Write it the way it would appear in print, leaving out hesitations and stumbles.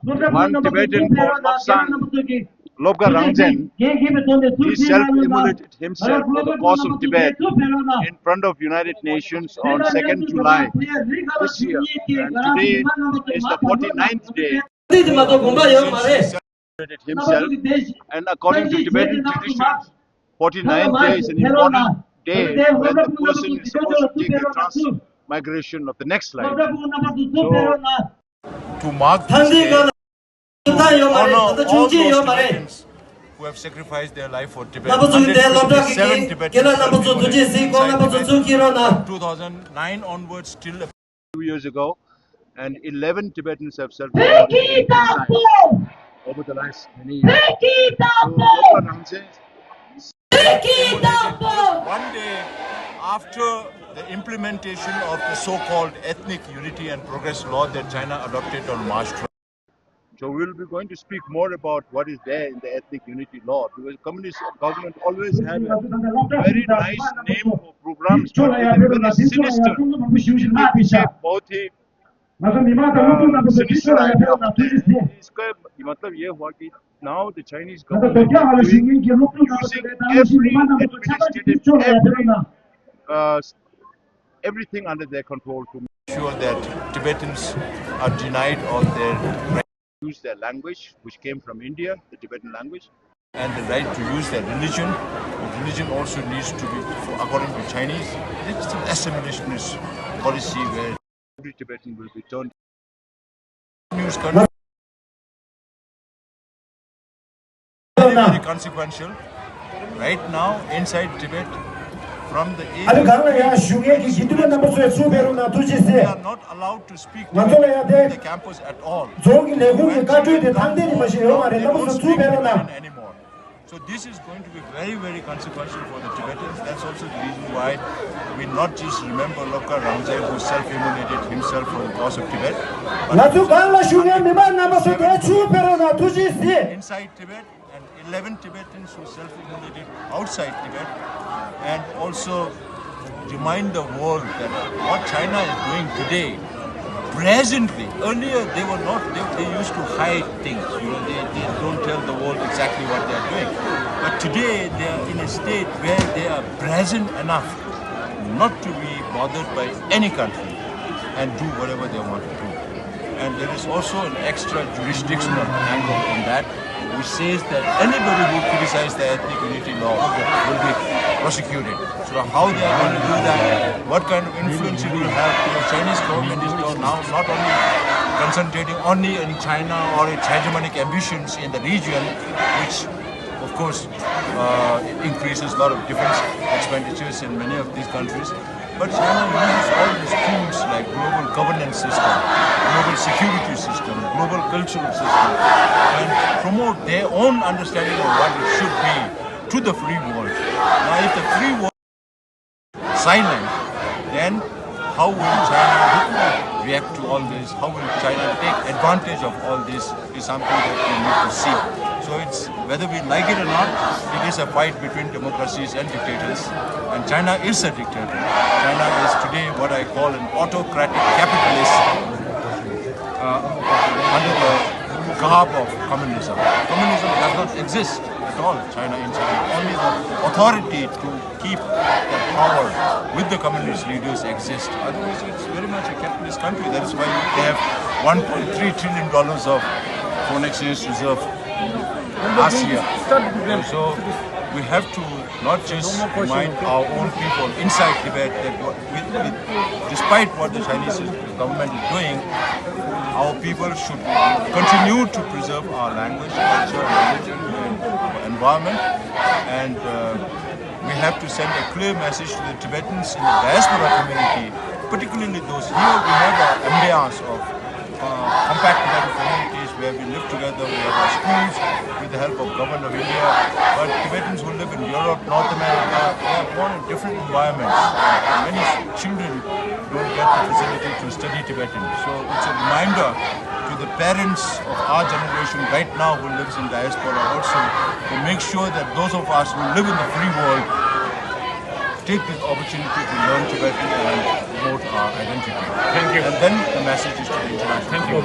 One Tibetan called Lobsang Lobga Rangchen, he self-immolated himself for the cause of Tibet in front of United Nations on 2nd July this year. And today is the 49th day since he self-immolated himself. And according to Tibetan traditions, 49th day is an important day when the person is supposed to take the transmigration of the next life. So, to mark this day, honor all those Tibetans who have sacrificed their life for Tibet. 157 Tibetans self-immolated inside Tibet from 2009 onwards till a few years ago, and 11 Tibetans have self-immolated inside over the last many years. So, Lobga Rangchen self-immolated just one day after the implementation of the so-called Ethnic Unity and Progress Law that China adopted on March 12th. So we'll be going to speak more about what is there in the Ethnic Unity Law, because communist government always have a very nice name for programs, but with a very sinister, बहुत ही sinister idea होते हैं. इसका मतलब ये हुआ कि now the Chinese government is using every administrative, everything under their control to make sure that Tibetans are denied of their right to use their language, which came from India, the Tibetan language, and the right to use their religion. The religion also needs to be, according to Chinese, it's an assimilationist policy where every Tibetan will be turned news country. Very, very consequential. Right now, inside Tibet, from the age of they are not allowed to speak to the campus at all. They don't speak Tibetan anymore. So this is going to be very, very consequential for the Tibetans. That's also the reason why we not just remember Lobga Rangchen, who self-immolated himself for the cause of Tibet, but inside Tibet, and 11 Tibetans who self-immolated outside Tibet, and also remind the world that what China is doing today, presently, earlier they were not, they used to hide things, they don't tell the world exactly what they are doing. But today they are in a state where they are present enough not to be bothered by any country and do whatever they want to do. And there is also an extra jurisdictional angle in that, which says that anybody who criticizes the Ethnic Unity Law will be prosecuted. So how they are going to do that, what kind of influence it will have, the Chinese government is now not only concentrating only in China or its hegemonic ambitions in the region, which of course increases a lot of defense expenditures in many of these countries, but China uses all these tools like global governance system, global security system, global cultural system, and promote their own understanding of what it should be to the free world. Now, if the free world is silent, then how will China react to all this? How will China take advantage of all this is something that we need to see. So it's, whether we like it or not, it is a fight between democracies and dictators. And China is a dictator. China is today what I call an autocratic capitalist under the garb of communism. Communism does not exist at all in China. Only the authority to keep the power with the communist leaders exists. Otherwise, it's very much a capitalist country. That is why they have $1.3 trillion of foreign exchange reserve last year. So we have to not just remind our own people inside Tibet that despite what the Chinese government is doing, our people should continue to preserve our language, culture, religion, and environment. And we have to send a clear message to the Tibetans in the diaspora community, particularly those here. We have our ambience of compact Tibetan communities where we live together. We have our schools with the help of government of India. But Tibetans who live in Europe, North America, they are born in different environments. And many children don't get the facility to study Tibetan. So it's a reminder to the parents of our generation right now who lives in diaspora also to make sure that those of us who live in the free world take this opportunity to learn Tibetan and promote our identity. Thank you. And then the message is to the international. Thank you.